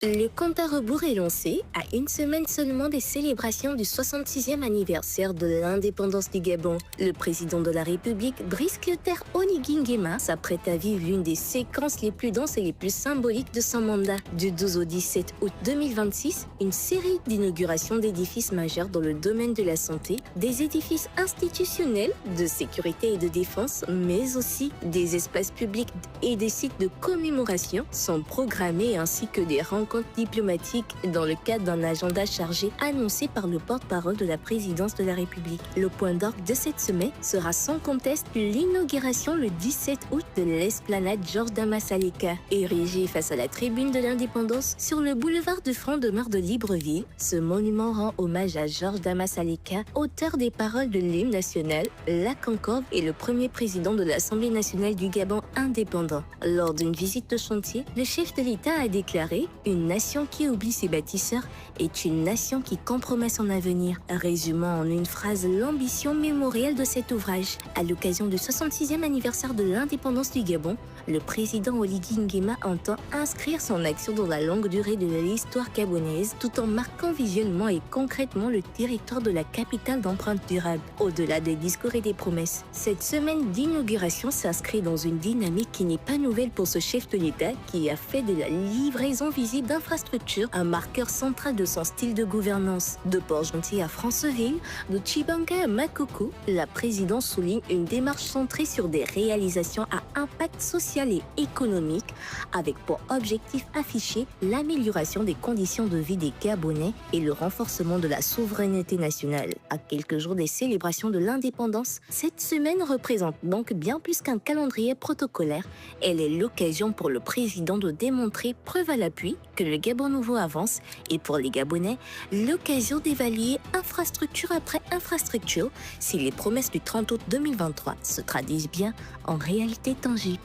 Le compte à rebours est lancé à une semaine seulement des célébrations du 66e anniversaire de l'indépendance du Gabon. Le président de la République, Brice Clotaire Oligui Nguema, s'apprête à vivre l'une des séquences les plus denses et les plus symboliques de son mandat. Du 12 au 17 août 2026, une série d'inaugurations d'édifices majeurs dans le domaine de la santé, des édifices institutionnels, de sécurité et de défense, mais aussi des espaces publics et des sites de commémoration sont programmés ainsi que des rencontres diplomatiques dans le cadre d'un agenda chargé annoncé par le porte-parole de la présidence de la République. Le point d'orgue de cette semaine sera sans conteste l'inauguration le 17 août de l'esplanade Georges Damas Saleka. Érigée face à la tribune de l'Indépendance sur le boulevard du Front de Mars de Libreville, ce monument rend hommage à Georges Damas Saleka, auteur des paroles de l'hymne national, la Concorde et le premier président de l'Assemblée nationale du Gabon indépendant. Lors d'une visite de chantier, le chef de l'État a déclaré « Une nation qui oublie ses bâtisseurs est une nation qui compromet son avenir », résumant en une phrase l'ambition mémorielle de cet ouvrage. À l'occasion du 66e anniversaire de l'indépendance du Gabon, le président Oligui Nguema entend inscrire son action dans la longue durée de l'histoire gabonaise tout en marquant visuellement et concrètement le territoire de la capitale d'empreinte durable. Au-delà des discours et des promesses, cette semaine d'inauguration s'inscrit dans une dynamique qui n'est pas nouvelle pour ce chef de l'État qui a fait de la livraison visible d'infrastructures un marqueur central de son style de gouvernance. De Port-Gentil à Franceville, de Tchibanga à Makoko, la présidence souligne une démarche centrée sur des réalisations à impact social et économique, avec pour objectif affiché l'amélioration des conditions de vie des Gabonais et le renforcement de la souveraineté nationale. À quelques jours des célébrations de l'indépendance, cette semaine représente donc bien plus qu'un calendrier protocolaire. Elle est l'occasion pour le président de démontrer, preuve à l'appui, que le Gabon nouveau avance et pour les Gabonais, l'occasion d'évaluer infrastructure après infrastructure si les promesses du 30 août 2023 se traduisent bien en réalité tangible.